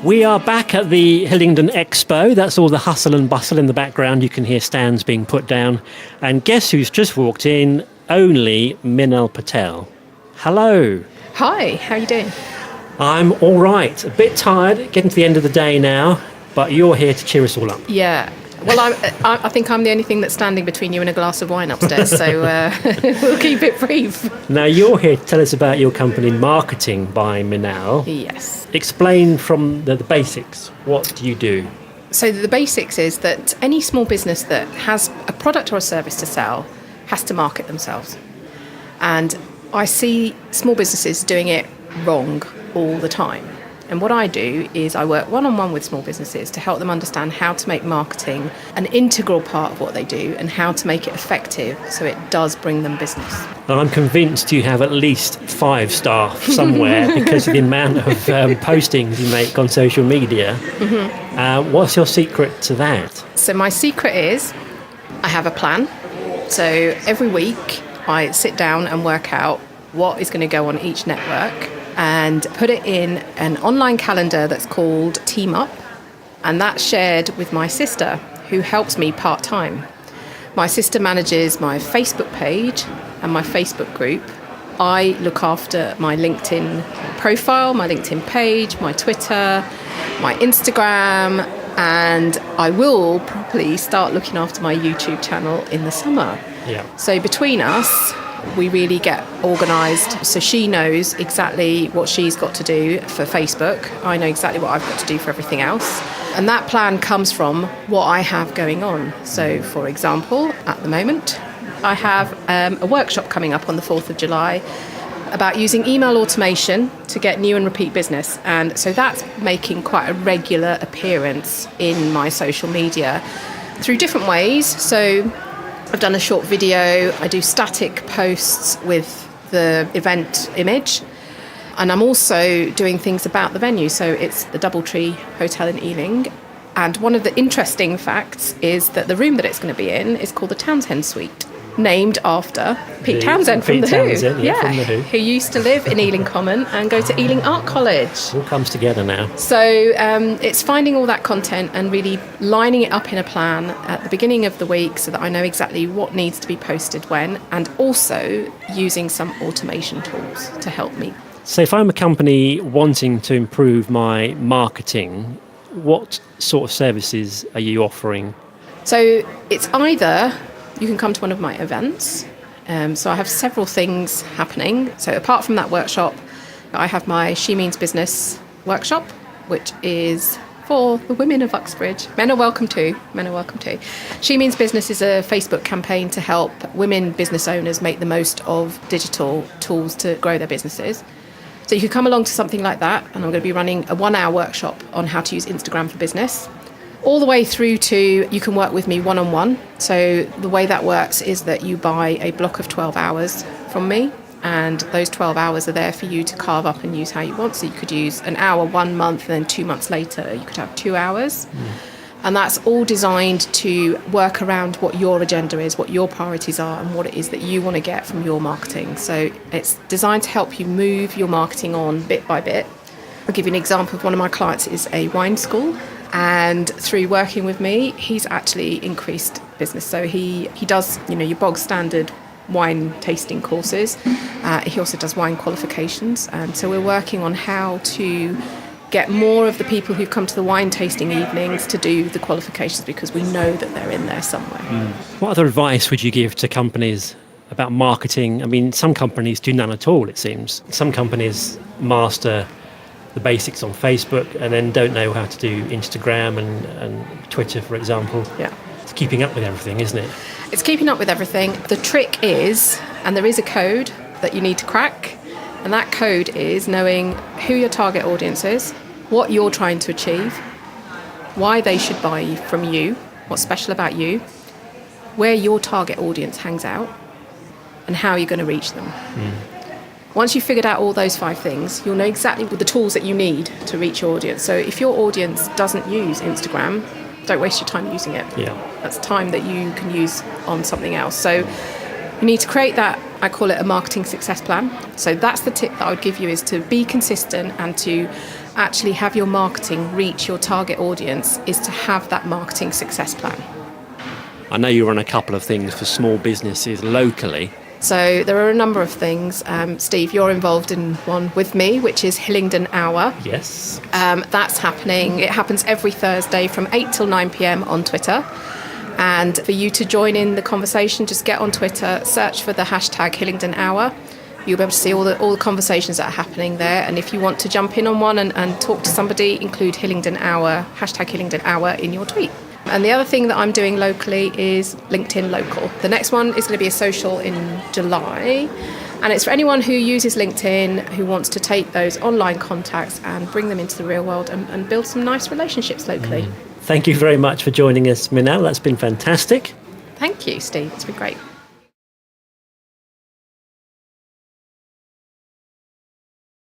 We are back at the Hillingdon Expo. That's all the hustle and bustle in the background. You can hear stands being put down. And guess who's just walked in? Only Minal Patel. Hello. Hi, how are you doing? I'm all right. A bit tired, getting to the end of the day now, but you're here to cheer us all up. Yeah. Well, I think I'm the only thing that's standing between you and a glass of wine upstairs, so we'll keep it brief. Now, you're here to tell us about your company, Marketing by Minal. Yes. Explain from the basics. What do you do? So the basics is that any small business that has a product or a service to sell has to market themselves. And I see small businesses doing it wrong all the time. And what I do is I work one-on-one with small businesses to help them understand how to make marketing an integral part of what they do and how to make it effective so it does bring them business. And I'm convinced you have at least 5 staff somewhere because of the amount of postings you make on social media. Mm-hmm. What's your secret to that? So my secret is I have a plan. So every week I sit down and work out what is going to go on each network and put it in an online calendar that's called Team Up, and that's shared with my sister, who helps me part-time. My sister manages my Facebook page and my Facebook group. I look after my LinkedIn profile, my LinkedIn page, my Twitter, my Instagram, and I will probably start looking after my YouTube channel in the summer. Yeah. So between us, we really get organised, so she knows exactly what she's got to do for Facebook. I know exactly what I've got to do for everything else. And that plan comes from what I have going on. So, for example, at the moment, I have a workshop coming up on the 4th of July about using email automation to get new and repeat business. And so that's making quite a regular appearance in my social media through different ways. So I've done a short video, I do static posts with the event image, and I'm also doing things about the venue. So it's the Doubletree Hotel in Ealing, and one of the interesting facts is that the room that it's going to be in is called the Townsend Suite, named after Pete Townsend from The Who. From The Who. Who used to live in Ealing Common and go to Ealing Art College. It all comes together now. So it's finding all that content and really lining it up in a plan at the beginning of the week so that I know exactly what needs to be posted when, and also using some automation tools to help me. So if I'm a company wanting to improve my marketing, what sort of services are you offering? So it's either you can come to one of my events. So I have several things happening. So apart from that workshop, I have my She Means Business workshop, which is for the women of Uxbridge. Men are welcome too. She Means Business is a Facebook campaign to help women business owners make the most of digital tools to grow their businesses. So you could come along to something like that, and I'm going to be running a 1-hour workshop on how to use Instagram for business. All the way through to you can work with me one-on-one. So the way that works is that you buy a block of 12 hours from me, and those 12 hours are there for you to carve up and use how you want. So you could use an hour 1 month, and then 2 months later you could have 2 hours. And that's all designed to work around what your agenda is, what your priorities are, and what it is that you want to get from your marketing. So it's designed to help you move your marketing on bit by bit. I'll give you an example of one of my clients is a wine school. And through working with me, he's actually increased business. So he does, your bog standard wine tasting courses. He also does wine qualifications. And so we're working on how to get more of the people who've come to the wine tasting evenings to do the qualifications, because we know that they're in there somewhere. What other advice would you give to companies about marketing? I mean, some companies do none at all, it seems. Some companies master the basics on Facebook and then don't know how to do Instagram and Twitter, for example. Yeah. It's keeping up with everything, isn't it? It's keeping up with everything. The trick is, and there is a code that you need to crack, and that code is knowing who your target audience is, what you're trying to achieve, why they should buy from you, what's special about you, where your target audience hangs out, and how you're going to reach them. Once you've figured out all those 5 things, you'll know exactly the tools that you need to reach your audience. So if your audience doesn't use Instagram, don't waste your time using it. Yeah. That's time that you can use on something else. So you need to create that, I call it a marketing success plan. So that's the tip that I would give you, is to be consistent and to actually have your marketing reach your target audience is to have that marketing success plan. I know you run a couple of things for small businesses locally. So there are a number of things. Steve, you're involved in one with me, which is Hillingdon Hour. Yes. That's happening. It happens every Thursday from 8 till 9 p.m. on Twitter. And for you to join in the conversation, just get on Twitter, search for the hashtag Hillingdon Hour. You'll be able to see all the conversations that are happening there. And if you want to jump in on one and talk to somebody, include Hillingdon Hour, hashtag Hillingdon Hour in your tweet. And the other thing that I'm doing locally is LinkedIn Local. The next one is going to be a social in July. And it's for anyone who uses LinkedIn, who wants to take those online contacts and bring them into the real world and build some nice relationships locally. Thank you very much for joining us, Minal. That's been fantastic. Thank you, Steve. It's been great.